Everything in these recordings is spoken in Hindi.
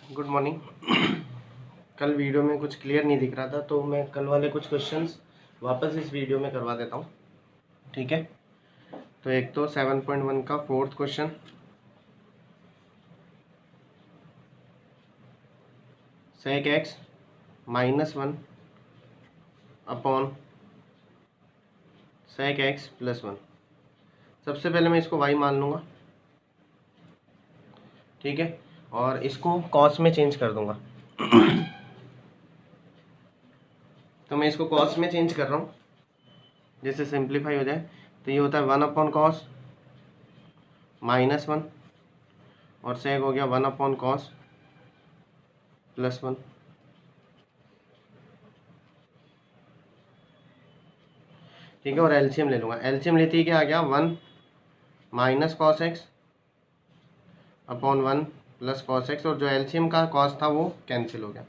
Good morning. कल वीडियो में कुछ क्लियर नहीं दिख रहा था तो मैं कल वाले कुछ क्वेश्चंस वापस इस वीडियो में करवा देता हूँ। ठीक है, तो एक तो 7.1 का fourth question, sec x -1 upon sec x +1। सबसे पहले मैं इसको y मान लूँगा, ठीक है, और इसको कॉस में चेंज कर दूंगा। तो मैं इसको कॉस में चेंज कर रहा हूँ, जैसे सिंप्लीफाई हो जाए तो ये होता है 1/cos -1 और सेक हो गया 1/cos +1। ठीक है, और एलसीएम ले लूँगा। एलसीएम लेते ही क्या आ गया 1 -cos x upon 1 +cos x, और जो एलसीएम का कॉस था वो कैंसिल हो गया।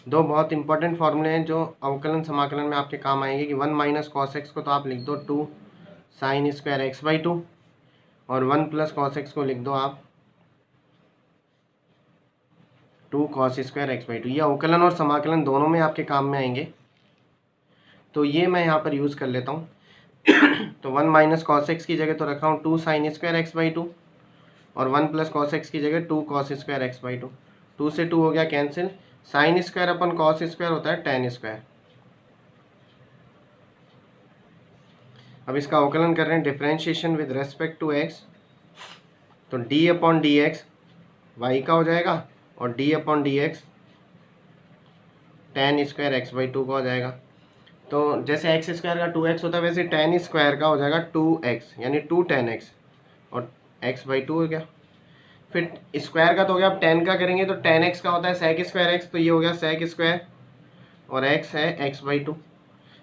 दो बहुत इंपॉर्टेंट फॉर्मूले हैं जो अवकलन समाकलन में आपके काम आएंगे कि 1 -cos x को तो आप लिख दो 2 sin स्क्वायर x/2 और 1 +cos x को लिख दो आप 2 cos स्क्वायर x/2। ये अवकलन और समाकलन दोनों में आपके काम में आएंगे, तो ये मैं यहाँ पर यूज़ कर लेता हूँ। तो 1 -cos x की जगह तो रखा हूँ 2 sin स्क्वायर x/2 और 1 +cos x की जगह 2 cos स्क्वायर x/2। 2 से 2 हो गया cancel. Sine square upon cos square होता है tan स्क्वायर। अब इसका अवकलन कर रहे हैं differentiation with respect to x, तो d/dx y का हो जाएगा और d/dx tan स्क्वायर x/2 का हो जाएगा। तो जैसे एक्स स्क्वायर का 2x होता है वैसे tan स्क्वायर का हो जाएगा 2x, यानी 2 tan x और x/2 हो गया। फिर स्क्वायर का तो हो गया, अब tan का करेंगे तो tan x का होता है sec स्क्वायर x, तो ये हो गया sec स्क्वायर और x है x/2।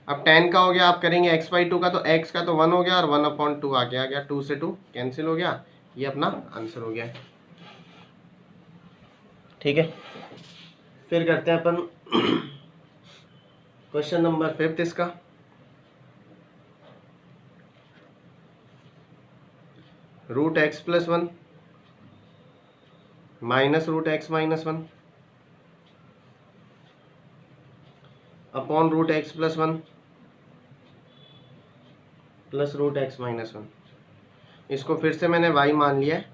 अब tan का हो गया, आप करेंगे x/2 का, तो x का तो 1 हो गया और 1/2 आ गया 2 से 2 कैंसिल हो गया। ये अपना आंसर हो गया। ठीक है, फिर करते हैं अपन क्वेश्चन नंबर 5 इसका। √x+1 -√x-1 upon √x+1 +√x-1। इसको फिर से मैंने y मान लिया है,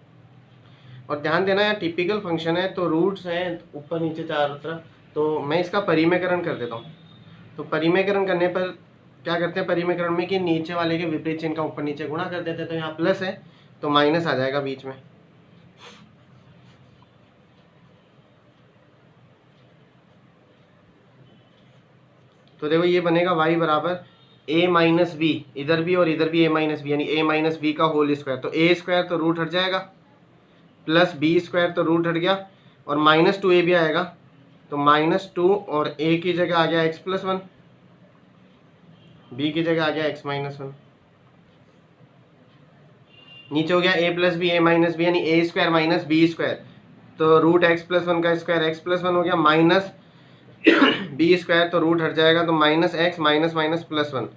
और ध्यान देना यार टिपिकल फंक्शन है तो रूट्स हैं ऊपर नीचे चारों तरफ, तो मैं इसका परिमेयकरण कर देता हूँ। तो परिमेयकरण करने पर क्या करते हैं परिमेयकरण में कि नीचे वाले के विपरीत चिन्ह का ऊपर नीचे गुणा कर देते हैं, तो यहाँ प्लस है तो माइनस आ जाएगा बीच में। तो देखो ये बनेगा y बराबर a-b, इधर भी और इधर भी a-b, यानी a-b का होल स्क्वायर। तो a स्क्वायर तो रूट हट जाएगा, प्लस b स्क्वायर तो रूट हट गया, और -2a भी आएगा, तो -2 और a की जगह आ गया x+1, b की जगह आ गया x-1। नीचे हो गया a + b a-b, यानी a square minus b square, तो √x+1 का स्क्वायर x+1 हो गया, माइनस b स्क्वायर तो रूट हट जाएगा, तो -x +1।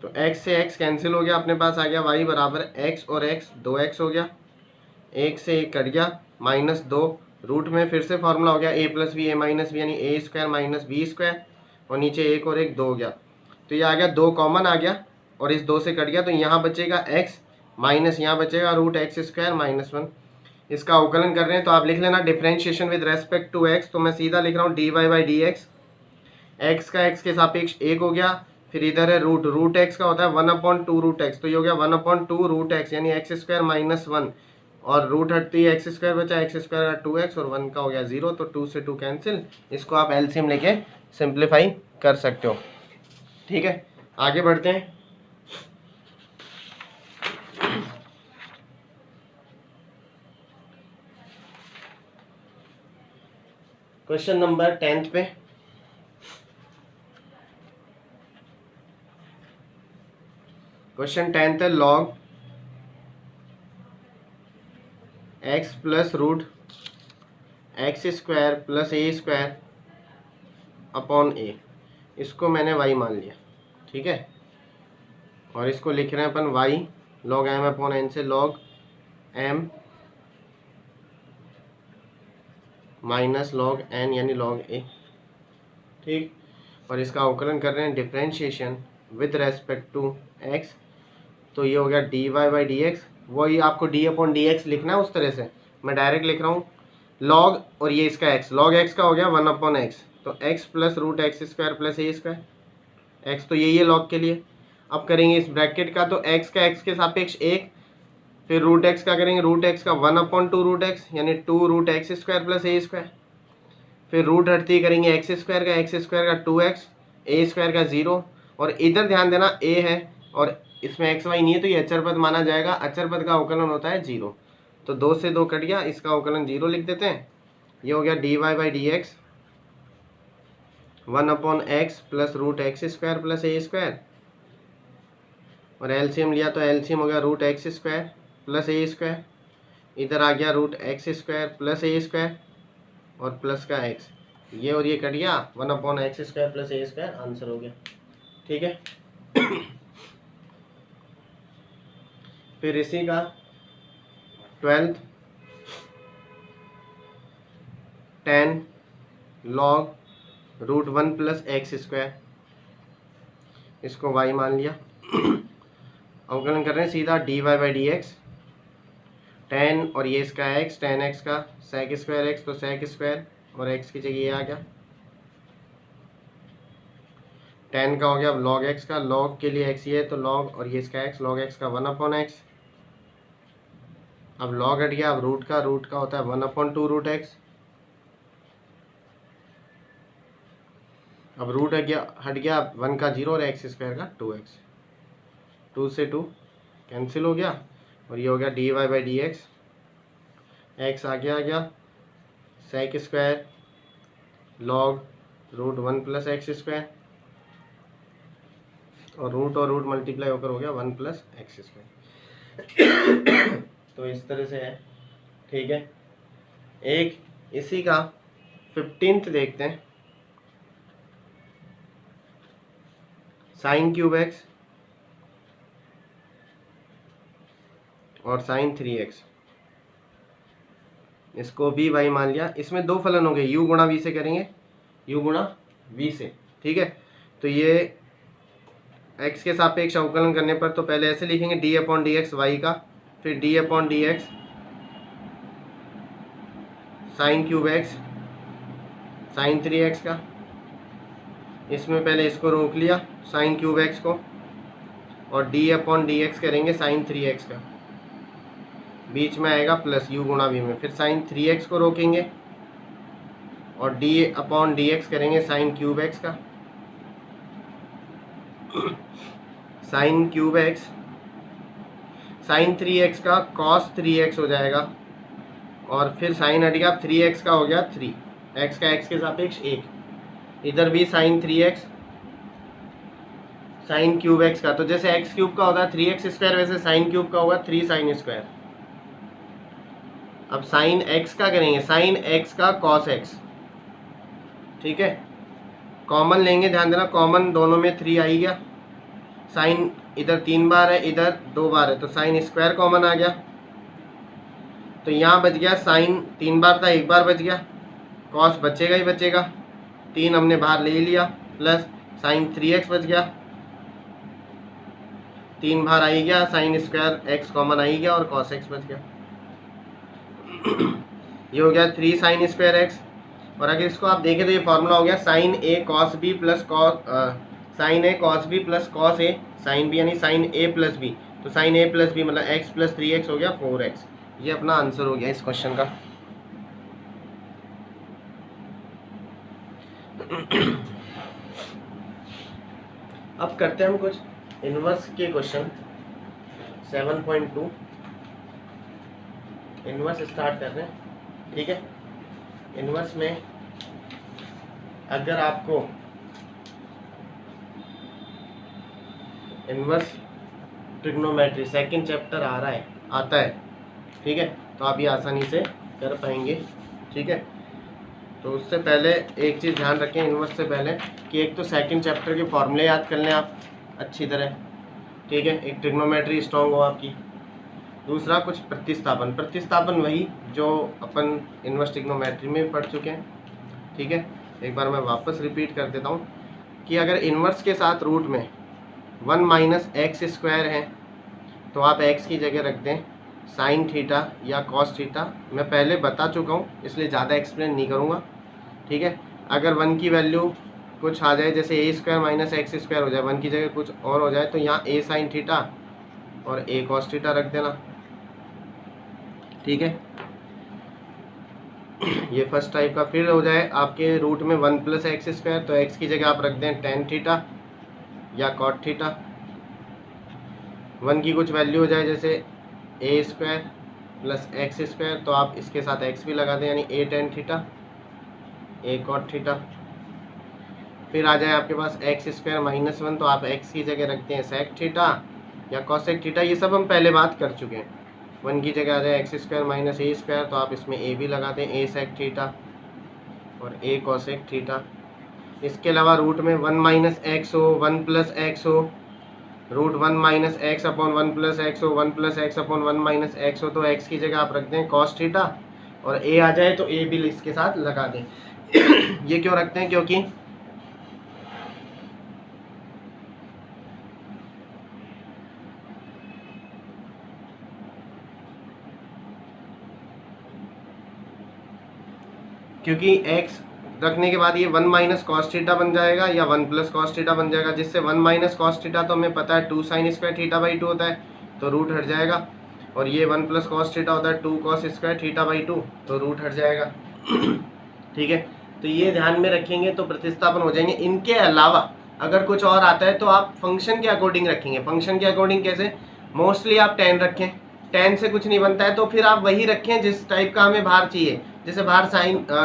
तो x से x कैंसिल हो गया, अपने पास आ गया y बराबर x और x 2x हो गया, 1 से 1 कट गया, -2 रूट में फिर से फॉर्मूला हो गया a + b a-b, यानी a square minus b square, और नीचे 1 और 1 2 हो गया, तो ये आ गया 2 कॉमन आ गया और इस 2 से कट गया, तो यहाँ बचेगा x माइनस यहाँ बचेगा √x² -1। इसका अवकलन कर रहे हैं तो आप लिख लेना differentiation with respect to x, तो मैं सीधा लिख रहा हूँ dy/dx, x का x के सापेक्ष 1 हो गया, फिर इधर है रूट x का होता है 1/2√x, तो ये हो गया 1/2√x, यानी x² -1, और रूट हटती है x² बचा, x² का 2x और 1 का हो गया 0, तो 2 से 2 कैंसिल। इसको आप एलसीएम लेके सिंप्लीफाई कर सकते हो। ठीक है, आगे बढ़ते हैं। क्वेश्चन नंबर 10 पे, क्वेश्चन 10 है log x + √x² + a² upon a, इसको मैंने y मान लिया। ठीक है, और इसको लिख रहे हैं अपन y log m/n से log m minus log n यानी लॉग ए, ठीक। और इसका अवकलन कर रहे हैं differentiation with respect to x, तो ये हो गया d y by d x. वही आपको डी अपॉन डी एक्स लिखना है, उस तरह से मैं डायरेक्ट लिख रहा हूँ लॉग, और ये इसका एक्स, लॉग एक्स का हो गया 1 अपॉन एक्स, तो x plus root x square plus a square, x तो यही है लॉग के लिए। अब करेंगे इस ब्रैकेट का, तो एक्स का एक्स के सापेक्ष 1, फिर रूट एक्स का करेंगे रूट एक्स का 1 अपॉन 2 रूट एक्स यानी 2 root x square plus a square, फिर रूट हटती करेंगे एक्स स्क्वायर का 2x, ए स्क्वायर का 0, और इधर ध्यान देना a है और इसमें एक्स वाई नहीं है, तो ये अचर पद माना जाएगा। अचर पद का अवकलन होता है 0, तो 2 से 2 कट गया, इसका अवकलन 0 लिख देते हैं। ये हो गया d y by d x 1 upon x plus root x square plus a square, और एलसीएम लिया तो एलसीएम हो गया root x square plus a square, इधर आ गया root x square plus a square और प्लस का एक्स, ये और ये कट गया 1 upon x square plus a square, answer हो गया, ठीक है। फिर इसी का 12th tan log root 1 plus x square, इसको y मान लिया। अवकलन कर रहे हैं सीधा d y by d x, tan और ये इसका x, tan x का sec स्क्वायर x, तो sec स्क्वायर और x की जगह ये आ गया, tan का हो गया अब log x का, log के लिए x ये है तो log, और ये इसका x, log x का 1 अपॉन x, अब log हट गया, अब रूट का होता है 1 अपॉन 2 रूट x, अब रूट हट गया 1 का 0 और x स्क्वायर का 2x, 2 से 2 कैंसिल हो गया, और ये हो गया d y by d x, x आ गया sec square log root 1 plus x square, और रूट मल्टीप्लाई होकर हो गया 1 प्लस एक्स स्क्वायर। तो इस तरह से है, ठीक है। एक इसी का 15th देखते हैं, साइन क्यूब एक्स और साइन 3x, इसको भी y मान लिया। इसमें दो फलन हो गए, u गुणा v से करेंगे, u गुणा v से, ठीक है। तो ये x के सापेक्ष अवकलन करने पर तो पहले ऐसे लिखेंगे d upon d x y का, फिर d upon d x sine cube x sine 3x का, इसमें पहले इसको रोक लिया साइन क्यूब एक्स को, और d अपॉन डी एक्स करेंगे साइन 3x का, बीच में आएगा प्लस u गुणा v में, फिर साइन 3x को रोकेंगे और d अपॉन डी एक्स करेंगे साइन क्यूब एक्स का, sine cube x sine 3x का कॉस 3x हो जाएगा, और फिर साइन हट गया 3x का हो गया 3, x का x के सापेक्ष 1, इधर भी sign 3x sine cube x का, तो जैसे x क्यूब का होता है 3x स्क्वायर, वैसे साइन क्यूब का होगा 3 साइन स्क्वायर। अब साइन x का करेंगे साइन x का कॉस x, ठीक है। कॉमन लेंगे, ध्यान देना कॉमन दोनों में 3 आ ही गया, साइन इधर 3 बार है इधर 2 बार है, तो साइन स्क्वायर कॉमन आ गया, तो यहाँ बच गया साइन 3 बार था 1 बार बच गया, कॉस बचेगा ही बचेगा, 3 हमने बाहर ले लिया, प्लस साइन 3x बच गया, 3 बाहर आ ही गया, साइन स्क्वायर x कॉमन आ ही गया और कॉस x बच गया। ये हो गया 3 साइन स्क्वायर x, और अगर इसको आप देखें तो ये फॉर्मूला हो गया sine a cos b plus sine a cos b plus cos a sine b, यानी साइन a प्लस b, तो साइन a प्लस b मतलब x प्लस 3x हो गया 4x। ये अपना आंसर हो गया इस क्वेश्चन का। अब करते हैं हम कुछ इनवर्स के क्वेश्चन। 7.2 इनवर्स स्टार्ट कर रहे हैं, ठीक है। इनवर्स में अगर आपको इनवर्स ट्रिग्नोमेट्री सेकंड चैप्टर आता है, ठीक है, तो आप ये आसानी से कर पाएंगे, ठीक है। तो उससे पहले एक चीज़ ध्यान रखें इनवर्स से पहले कि एक तो सेकंड चैप्टर के फॉर्मूले याद कर लें आप अच्छी तरह, ठीक है, एक ट्रिग्नोमेट्री स्ट्रॉन्ग हो आपकी। दूसरा कुछ प्रतिस्थापन। प्रतिस्थापन वही जो अपन इनवर्स ट्रिग्नोमेट्री में पढ़ चुके हैं, ठीक है। एक बार मैं वापस रिपीट कर देता हूँ कि अगर इनवर्स के साथ रूट में 1 माइनस एक्स स्क्वायर है तो आप x की जगह रख दें साइन थीटा या कॉस थीटा। मैं पहले बता चुका हूँ इसलिए ज़्यादा एक्सप्लेन नहीं करूँगा, ठीक है। अगर 1 की वैल्यू कुछ आ जाए, जैसे a square minus x square हो जाए, 1 की जगह कुछ और हो जाए, तो यहाँ a साइन थीटा और a कॉस थीटा रख देना, ठीक है। ये फर्स्ट टाइप का। फिर हो जाए आपके रूट में 1 प्लस एक्स स्क्वायर, तो x की जगह आप रख दें टेन थीटा या कॉट थीटा। 1 की कुछ वैल्यू हो जाए, जैसे a square plus x square, तो आप इसके साथ x भी लगा दें, यानी a tan theta a cot theta. फिर आ जाए आपके पास एक्स स्क्वायर माइनस 1, तो आप x की जगह रखते हैं सेक थीटा या कॉसेक थीटा। ये सब हम पहले बात कर चुके हैं। 1 की जगह आ जाए x square minus a square, तो आप इसमें a भी लगा दें, a सेक थीटा और a कॉसेक थीटा। इसके अलावा रूट में 1 माइनस एक्स हो, 1 प्लस एक्स हो, root 1 minus x upon 1 plus x हो, 1 plus x upon 1 minus x हो, तो x की जगह आप रख दें कॉस थीटा और a आ जाए तो a भी इसके साथ लगा दें। ये क्यों रखते हैं? क्योंकि x रखने के बाद ये 1 माइनस कॉस थीटा बन जाएगा या 1 प्लस कॉस थीटा बन जाएगा, जिससे 1 माइनस कॉस थीटा तो हमें पता है 2 साइन स्क्वायर थीटा बाई 2 होता है, तो रूट हट जाएगा। और ये 1 प्लस कॉस थीटा होता है 2 कॉस स्क्वायर थीटा बाई 2, तो रूट हट जाएगा। ठीक है, तो ये ध्यान में रखेंगे तो प्रतिस्थापन हो जाएंगे। इनके अलावा अगर कुछ और आता है तो आप फंक्शन के अकॉर्डिंग रखेंगे। फंक्शन के अकॉर्डिंग कैसे? मोस्टली आप tan रखें, tan से कुछ नहीं बनता है तो फिर आप वही रखें जिस टाइप का हमें बाहर चाहिए। जैसे बाहर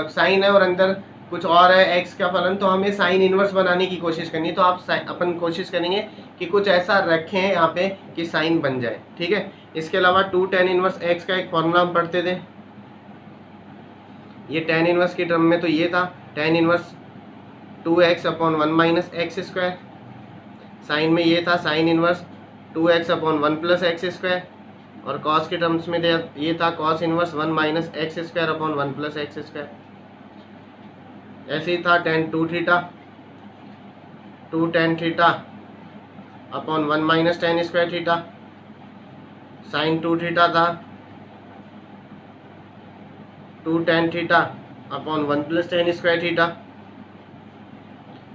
साइन है और अंदर कुछ और है एक्स का फलन, तो हमें साइन इनवर्स बनाने की कोशिश करनी है, तो आप अपन कोशिश करेंगे कि कुछ ऐसा रखें यहाँ पे कि साइन बन जाए, ठीक है। इसके अलावा 2 tan इनवर्स एक्स का एक फॉर्मूला हम पढ़ते थे, ये tan इनवर्स की टर्म में तो ये था tan inverse 2x upon 1 minus x square. Sine में ये था sine inverse 2x upon 1 plus x square, और कॉस के टर्म्स में ये था cos inverse 1 minus x square upon 1 plus x square. ऐसे ही था tan 2 theta 2 tan theta upon 1 minus tan square theta. Sine 2 theta था 2 tan theta upon 1 plus tan square theta,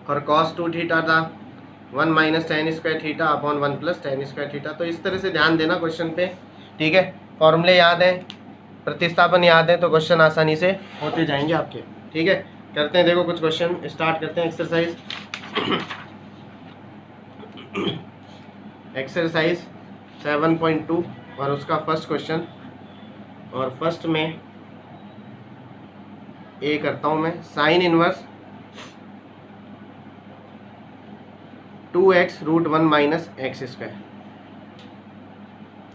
और cos 2 थीटा था 1 minus tan square theta upon 1 plus tan square theta. तो इस तरह से ध्यान देना क्वेश्चन पे, ठीक है। फॉर्मूले याद है, प्रतिस्थापन याद है, तो क्वेश्चन आसानी से होते जाएंगे आपके, ठीक है। करते हैं, देखो कुछ क्वेश्चन स्टार्ट करते हैं। एक्सरसाइज 7.2 और उसका फर्स्ट क्वेश्चन, और फर्स्ट में ए करता हूं मैं, sine inverse 2x root 1 minus x square.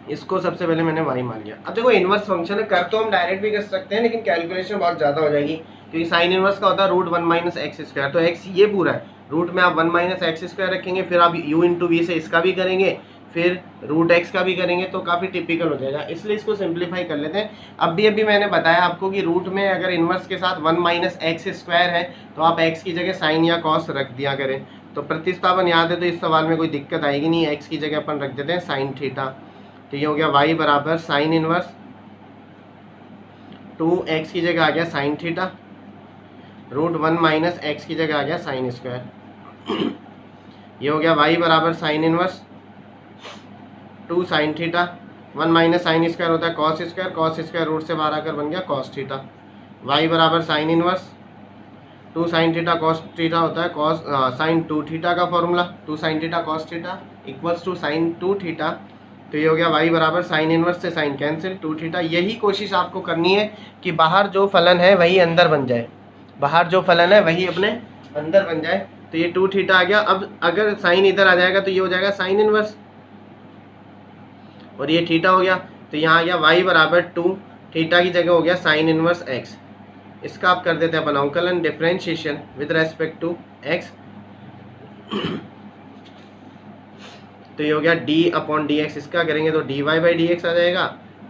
इसको सबसे पहले मैंने y मान लिया। अब देखो इनवर्स फंक्शन है, कर तो हम डायरेक्ट भी कर सकते हैं, लेकिन कैलकुलेशन बहुत ज़्यादा हो जाएगी, क्योंकि साइन इनवर्स का होता है रूट 1 माइनस एक्स स्क्वायर, तो x ये पूरा है, रूट में आप 1 माइनस एक्स स्क्वायर रखेंगे, फिर आप u इंटू वी से इसका भी करेंगे, फिर रूट x का भी करेंगे, तो काफ़ी टिपिकल हो जाएगा, इसलिए इसको सिंप्लीफाई कर लेते हैं। अभी मैंने बताया आपको कि रूट में अगर इनवर्स के साथ 1 माइनस एक्स स्क्वायर है तो आप x की जगह साइन या कॉस रख दिया करें। तो प्रतिस्थापन याद है तो इस सवाल में कोई दिक्कत आएगी नहीं, x की जगह अपन रख देते हैं साइन थीटा, तो ये हो गया y बराबर साइन इनवर्स 2x की जगह आ गया sine theta, root 1 minus x की जगह आ गया साइन स्क्वायर। ये हो गया y बराबर sine inverse 2 sine theta, 1 minus sine square होता है कॉस स्क्वायर रूट से बाहर आकर बन गया कॉस थीटा। y बराबर sine inverse 2 sine theta cos theta होता है कॉस साइन 2 थीटा का formula, 2 sine theta cos theta equals to sine 2 theta. तो ये हो गया y बराबर साइन इनवर्स से साइन कैंसिल 2 थीटा। यही कोशिश आपको करनी है कि बाहर जो फलन है वही अंदर बन जाए, बाहर जो फलन है वही अपने अंदर बन जाए। तो ये 2 थीटा आ गया। अब अगर साइन इधर आ जाएगा तो ये हो जाएगा साइन इनवर्स, और ये थीटा हो गया, तो यहाँ आ गया y बराबर 2 थीटा की जगह हो गया साइन इनवर्स x। इसका आप कर देते हैं अपन अवकलन, differentiation with respect to x। तो ये हो गया डी अपॉन डी एक्स, इसका करेंगे तो d y by d x आ जाएगा,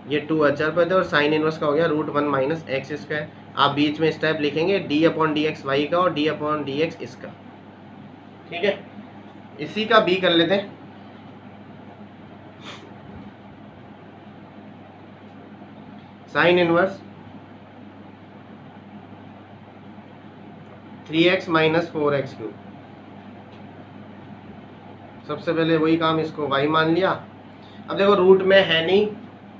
ये 2 अचर पद है, और साइन इनवर्स का हो गया रूट 1 माइनस एक्स स्क्वायर। आप बीच में स्टेप लिखेंगे d upon d x y का और डी अपॉन डी एक्स इसका, ठीक है। इसी का बी कर लेते हैं। Sine inverse 3x minus 4x cube, सबसे पहले वही काम, इसको y मान लिया। अब देखो रूट में है नहीं,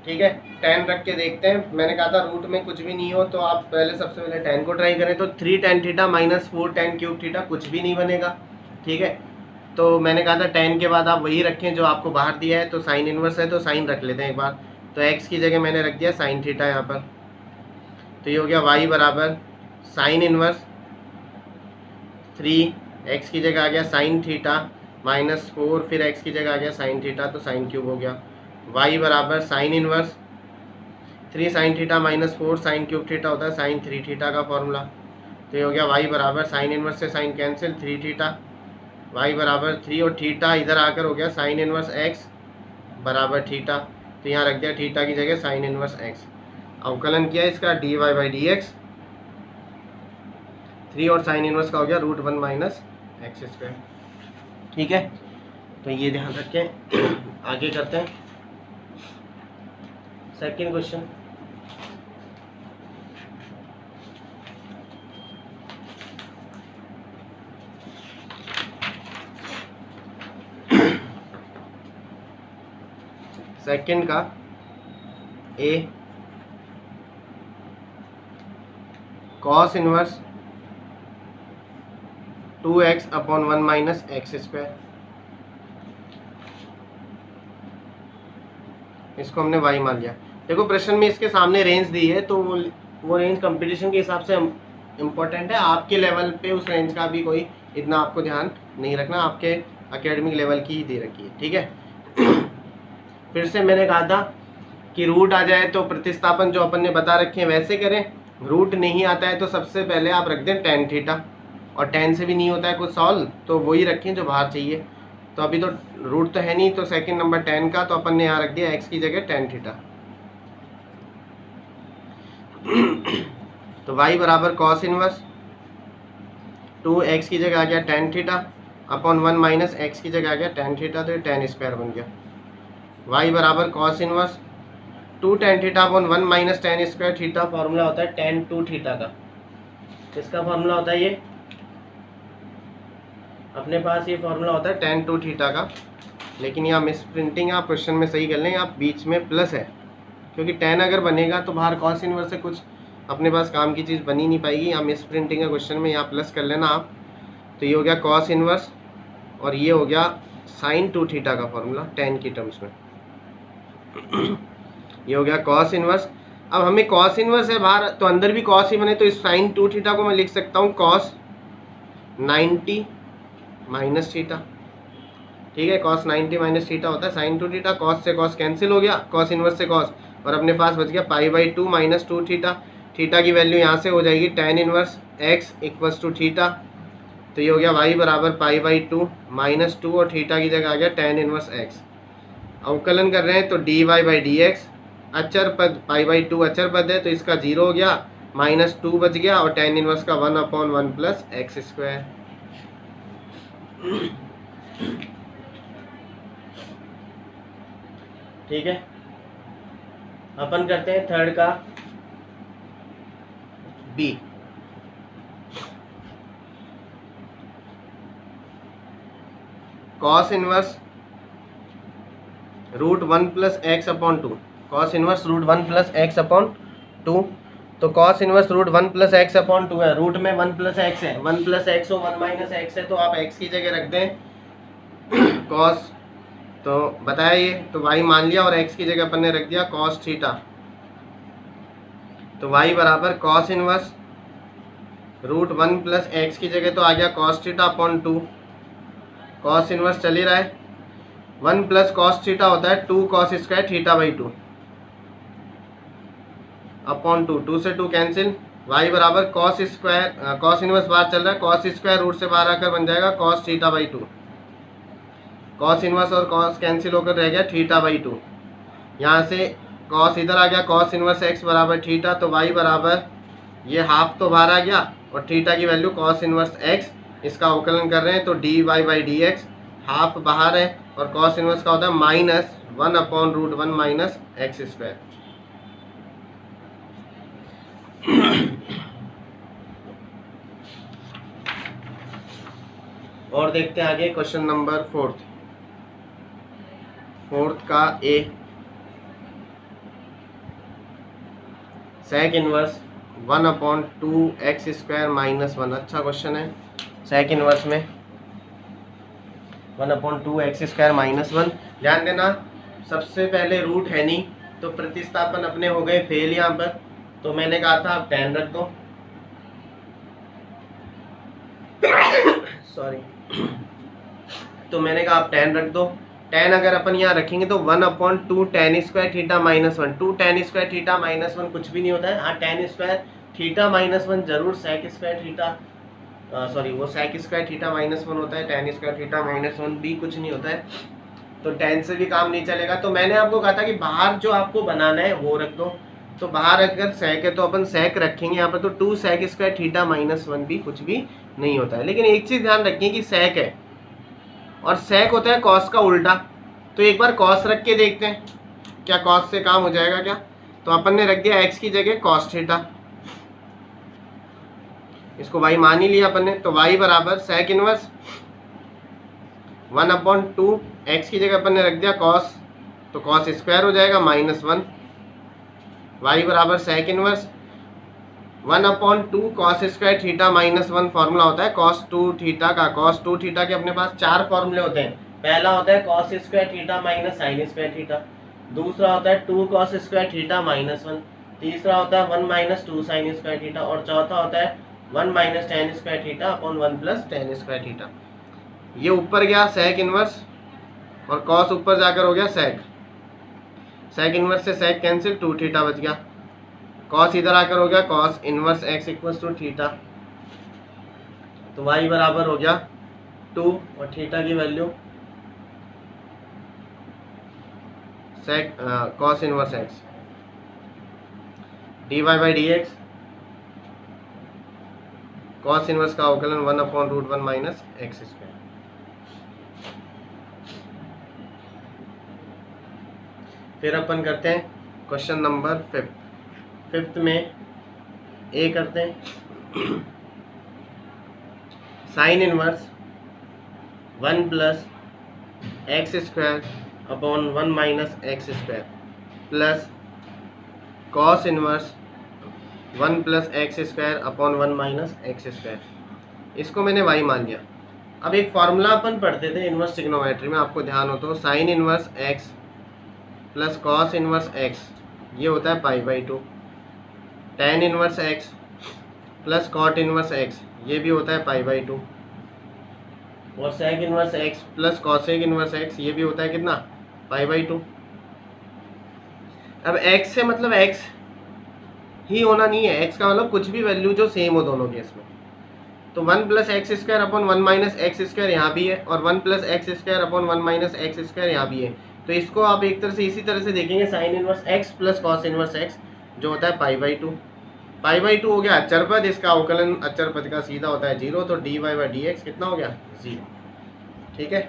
ठीक है, tan रख के देखते हैं। मैंने कहा था रूट में कुछ भी नहीं हो तो आप पहले सबसे पहले tan को ट्राई करें, तो 3 tan theta minus 4 tan cube theta कुछ भी नहीं बनेगा, ठीक है। तो मैंने कहा था tan के बाद आप वही रखें जो आपको बाहर दिया है, तो साइन इनवर्स है तो साइन रख लेते हैं एक बार। तो x की जगह मैंने रख दिया साइन थीटा यहाँ पर, तो ये हो गया y बराबर साइन इनवर्स 3, x की जगह आ गया साइन थीटा माइनस 4, फिर x की जगह आ गया साइन थीटा, तो साइन क्यूब हो गया। y बराबर sine inverse 3 sine theta minus 4 sine cube theta होता है साइन 3 थीटा का फॉर्मूला, तो ये हो गया y बराबर साइन इनवर्स से साइन कैंसिल 3 थीटा, y बराबर 3 और थीटा इधर आकर हो गया साइन इनवर्स x बराबर थीटा, तो यहाँ रख दिया थीटा की जगह साइन इनवर्स x। अवकलन किया इसका d y by d x, 3 और साइन इनवर्स का हो गया रूट 1 माइनस एक्स स्क्वायर, ठीक है। तो ये ध्यान रखें। आगे करते हैं सेकंड क्वेश्चन। सेकंड का a cos inverse 2x upon 1 minus x square, इसको हमने y मान लिया। देखो प्रश्न में इसके सामने रेंज दी है, तो वो रेंज कंपटीशन के हिसाब से इम्पोर्टेंट है। आपके लेवल पे उस रेंज का भी कोई इतना आपको ध्यान नहीं रखना, आपके एकेडमिक लेवल की ही दे रखी है, ठीक है। फिर से मैंने कहा था कि रूट आ जाए तो प्रतिस्थापन जो अपन ने बता रखे हैं वैसे करें, रूट नहीं आता है तो सबसे पहले आप रख दें tan थीटा, और tan से भी नहीं होता है कुछ सॉल्व तो वही रखें जो बाहर चाहिए। तो अभी तो रूट तो है नहीं, तो सेकंड नंबर tan का, तो अपन ने यहाँ रख दिया x की जगह tan थीटा। तो y बराबर कॉस इनवर्स 2x की जगह आ गया tan theta upon 1 minus x की जगह आ गया tan थीटा, तो ये tan स्क्वायर बन गया। y बराबर cos inverse 2 tan theta upon 1 minus tan square theta, formula होता है tan 2 थीटा का। इसका फॉर्मूला होता है ये, अपने पास ये फॉर्मूला होता है tan 2 थीटा का, लेकिन यहाँ मिस प्रिंटिंग आप क्वेश्चन में सही कर लें, आप बीच में प्लस है, क्योंकि tan अगर बनेगा तो बाहर कॉस इनवर्स से कुछ अपने पास काम की चीज़ बनी नहीं पाएगी। यहाँ मिस प्रिंटिंग है क्वेश्चन में, यहाँ प्लस कर लेना आप। तो ये हो गया कॉस इनवर्स और ये हो गया साइन 2 थीटा का फॉर्मूला tan की टर्म्स में। ये हो गया कॉस इनवर्स। अब हमें कॉस इनवर्स है बाहर, तो अंदर भी कॉस ही बने, तो इस साइन 2 थीटा को मैं लिख सकता हूँ कॉस 90 माइनस थीटा, ठीक है। कॉस 90 माइनस थीटा होता है साइन 2 थीटा, कॉस से कॉस कैंसिल हो गया, कॉस इनवर्स से कॉस, और अपने पास बच गया π/2 माइनस 2 थीटा। थीटा की वैल्यू यहाँ से हो जाएगी tan inverse x equals to theta, तो ये हो गया y बराबर π/2 माइनस 2 और थीटा की जगह आ गया tan इनवर्स x। अवकलन कर रहे हैं तो dy बाई डी एक्स, अचर पद π/2 अचर पद है तो इसका 0 हो गया, माइनस 2 बच गया, और tan इनवर्स का 1/1 प्लस एक्स स्क्वायर। ठीक है, अपन करते हैं थर्ड का B. Cos inverse root 1 plus x upon 2, cos inverse root 1 plus x upon 2, तो cos inverse root 1 plus x upon 2 है, रूट में 1 प्लस एक्स है, 1 प्लस एक्स हो 1 माइनस एक्स है, तो आप एक्स की जगह रख दें कॉस, तो बताया ये, तो y मान लिया और x की जगह अपन ने रख दिया cos थीटा, तो y बराबर cos inverse root 1 plus x की जगह तो आ गया cos theta upon 2, cos inverse चल ही रहा है, 1 प्लस cos थीटा होता है 2 cos square theta by 2 upon 2, 2 से 2 कैंसिल, y बराबर cos स्क्वायर, cos इनवर्स बाहर चल रहा है, cos स्क्वायर रूट से बाहर आकर बन जाएगा cos theta by 2, cos inverse और कॉस कैंसिल होकर रह गया थीटा बाई 2। यहाँ से कॉस इधर आ गया, कॉस इनवर्स एक्स बराबर थीटा, तो वाई बराबर ये हाफ तो बाहर आ गया और थीटा की वैल्यू कॉस इनवर्स एक्स, इसका अवकलन कर रहे हैं तो d y by d x, half बाहर है और कॉस इनवर्स का होता है -1/√1 माइनस एक्स स्क्वायर। और देखते हैं आगे क्वेश्चन नंबर 4th का ए, सेक इनवर्स 1/2x² माइनस 1। अच्छा क्वेश्चन है। सेक इनवर्स में 1/2x² माइनस 1। ध्यान देना सबसे पहले रूट है नहीं तो प्रतिस्थापन अपने हो गए फेल यहाँ पर, तो मैंने कहा था आप tan रख दो सॉरी तो मैंने कहा आप tan रख दो। tan अगर अपन यहाँ रखेंगे तो 1/2 tan² theta minus 1, 2 tan² theta minus 1 कुछ भी नहीं होता है। हाँ tan² थीटा माइनस 1 जरूर sec² थीटा सॉरी वो sec² थीटा माइनस 1 होता है, tan² थीटा माइनस 1 भी कुछ नहीं होता है, तो tan से भी काम नहीं चलेगा। तो मैंने आपको कहा था कि बाहर जो आपको बनाना है वो रख दो, तो बाहर अगर sec है तो अपन sec रखेंगे यहाँ पर, तो 2 sec² थीटा माइनस 1 भी कुछ भी नहीं होता है। लेकिन एक चीज़ ध्यान रखिए कि sec है और sec होता है cos का उल्टा, तो एक बार cos रख के देखते हैं क्या cos से काम हो जाएगा क्या। तो अपन ने रख दिया x की जगह cos थीटा, इसको y मान ही लिया अपन ने, तो y बराबर sec इनवर्स 1/2 x की जगह अपन ने रख दिया cos, तो cos स्क्वायर हो जाएगा -1। y बराबर sec inverse 1/2 cos² theta minus 1 formula होता है cos 2 थीटा का। cos 2 थीटा के अपने पास 4 फॉर्मूले होते हैं। पहला होता है cos² theta minus sin² theta, दूसरा होता है 2 cos² थीटा माइनस 1, तीसरा होता है 1 माइनस 2 sin² थीटा और चौथा होता है 1 minus tan² theta upon 1 plus tan² theta. ये ऊपर गया sec इनवर्स और cos ऊपर जाकर हो गया sec इनवर्स से sec कैंसिल, 2 थीटा बच गया, cos इधर आकर हो गया cos inverse x equals to theta, तो y बराबर हो गया 2 और थीटा की value sec cos inverse x dy by d x, cos inverse का अवकलन 1/√1 माइनस एक्स स्क्वायर। फिर अपन करते हैं क्वेश्चन नंबर 5th में ए करते हैं sine inverse 1 plus x² upon 1 minus x square plus cos inverse 1 plus x² upon 1 minus x square, इसको मैंने y मान लिया। अब एक फॉर्मूला अपन पढ़ते थे इनवर्स ट्रिग्नोमेट्री में, आपको ध्यान हो तो sine inverse x plus cos inverse x ये होता है π/2, tan inverse x plus cot inverse x ये भी होता है π/2 और sec inverse x plus cosec inverse x ये भी होता है कितना π/2। अब x से मतलब x ही होना नहीं है, x का मतलब कुछ भी वैल्यू जो सेम हो दोनों केस में, तो 1 plus x² upon 1 minus x square यहाँ भी है और 1 plus x² upon 1 minus x square यहाँ भी है। तो इसको आप एक तरह से इसी तरह से देखेंगे sign inverse x plus cos inverse x जो होता है π/2। π/2 हो गया अचर पद, इसका अवकलन अचर पद का सीधा होता है 0, तो dy बाई डी एक्स कितना हो गया 0। ठीक है,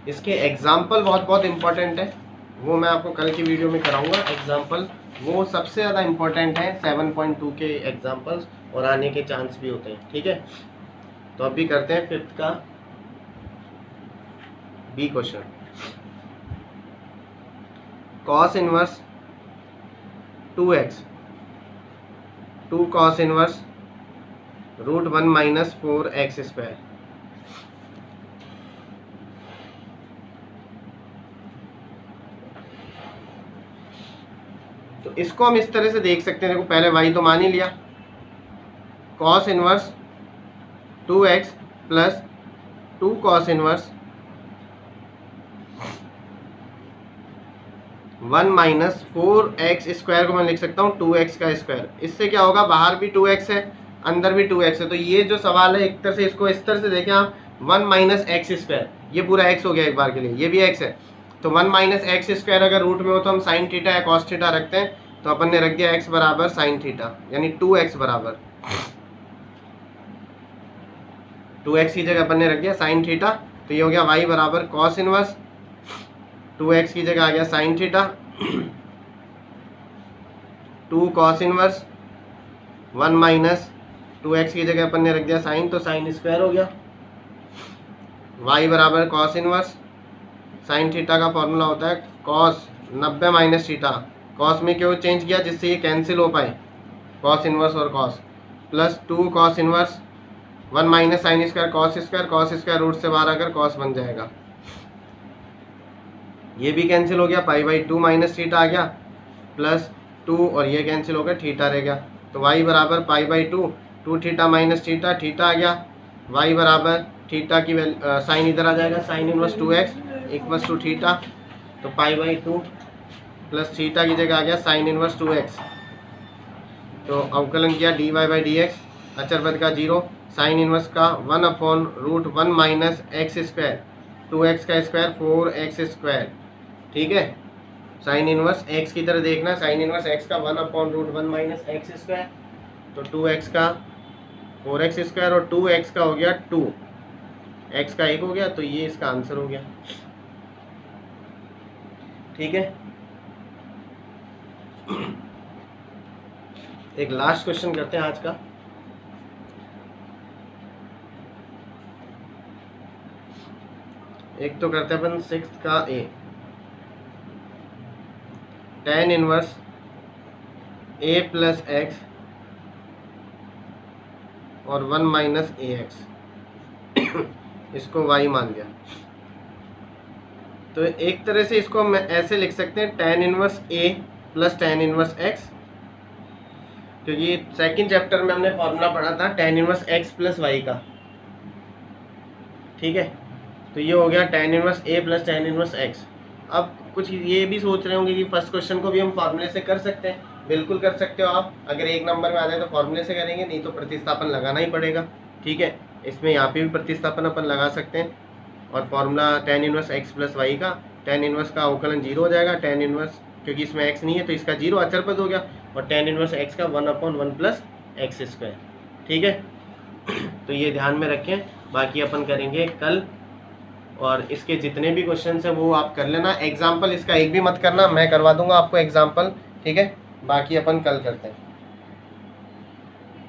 इसके एग्जाम्पल बहुत इंपॉर्टेंट है, वो मैं आपको कल की वीडियो में कराऊंगा एग्जाम्पल, वो सबसे ज़्यादा इंपॉर्टेंट है 7.2 के एग्जाम्पल्स और आने के चांस भी होते हैं। ठीक है, तो अभी करते हैं 5th का B question. Cos inverse 2x 2 cos inverse √1 minus 4x square, तो इसको हम इस तरह से देख सकते हैं। देखो पहले y तो मान ही लिया, cos inverse 2x plus 2 cos inverse 1 minus 4x square को मैं लिख सकता हूँ 2x का स्क्वायर। इससे क्या होगा, बाहर भी 2x है अंदर भी 2x है, तो ये जो सवाल है एक तरह से इसको इस तरह से देखें आप 1 माइनस एक्स स्क्वायर, ये पूरा एक्स हो गया एक बार के लिए, ये भी एक्स है, तो 1 माइनस एक्स स्क्वायर अगर रूट में हो तो हम साइन थीटा या कॉस थीटा रखते हैं, तो अपन ने रख दिया एक्स बराबर साइन थीटा, यानी 2x बराबर 2x की जगह अपन ने रख दिया साइन थीटा, तो ये हो गया y बराबर कॉस इनवर्स 2x की जगह आ गया sine theta 2 cos inverse 1 minus 2x की जगह अपन ने रख दिया साइन, तो साइन स्क्वायर हो गया, y बराबर कॉस इनवर्स साइन थीटा का फॉर्मूला होता है कॉस 90 माइनस थीटा, कॉस में क्यों चेंज किया, जिससे ये कैंसिल हो पाए कॉस इनवर्स और cos, plus 2 cos inverse 1 minus sine square, cos square root से बाहर आकर कॉस बन जाएगा, ये भी कैंसिल हो गया, पाई बाई 2 माइनस थीटा आ गया, प्लस 2 और ये कैंसिल हो गया, थीटा रह गया, तो y बराबर pi by 2 theta minus theta, theta आ गया, y बराबर थीटा की साइन इधर आ जाएगा, sine inverse 2x equals to theta, तो पाई बाई 2 प्लस थीटा की जगह आ गया साइन इनवर्स 2x, तो अवकलन किया dy बाई डी एक्स, अचर पद का 0, साइन इनवर्स का 1/√1 माइनस एक्स स्क्वायर, 2x का स्क्वायर 4x स्क्वायर, ठीक है, साइन इनवर्स x की तरह देखना, साइन इनवर्स x का 1/√1 माइनस एक्स स्क्वायर, तो 2x का 4x स्क्वायर और 2x का हो गया 2, x का 1 हो गया, तो ये इसका आंसर हो गया, ठीक है। एक लास्ट क्वेश्चन करते हैं आज का, एक तो करते हैं अपन 6th का a, tan inverse a plus x और 1 माइनस ए एक्स इसको y मान लिया, तो एक तरह से इसको हम ऐसे लिख सकते हैं tan inverse a plus tan inverse x, क्योंकि सेकंड चैप्टर में हमने फॉर्मूला पढ़ा था tan inverse x plus y का, ठीक है, तो ये हो गया tan inverse a plus tan inverse x। अब कुछ ये भी सोच रहे होंगे कि फर्स्ट क्वेश्चन को भी हम फार्मूले से कर सकते हैं, बिल्कुल कर सकते हो आप, अगर एक नंबर में आ जाए तो फार्मूले से करेंगे, नहीं तो प्रतिस्थापन लगाना ही पड़ेगा, ठीक है, इसमें यहाँ पे भी प्रतिस्थापन अपन लगा सकते हैं, और formula tan inverse x plus y का, tan इनवर्स का अवकलन 0 हो जाएगा, tan इनवर्स क्योंकि इसमें x नहीं है तो इसका 0 अचर पद हो गया, और tan इनवर्स x का 1/1 प्लस एक्स स्क्वायर, ठीक है, तो ये ध्यान में रखें, बाकी अपन करेंगे कल, और इसके जितने भी क्वेश्चन हैं वो आप कर लेना, एग्जाम्पल इसका एक भी मत करना, मैं करवा दूंगा आपको एग्जाम्पल, ठीक है, बाकी अपन कल करते हैं।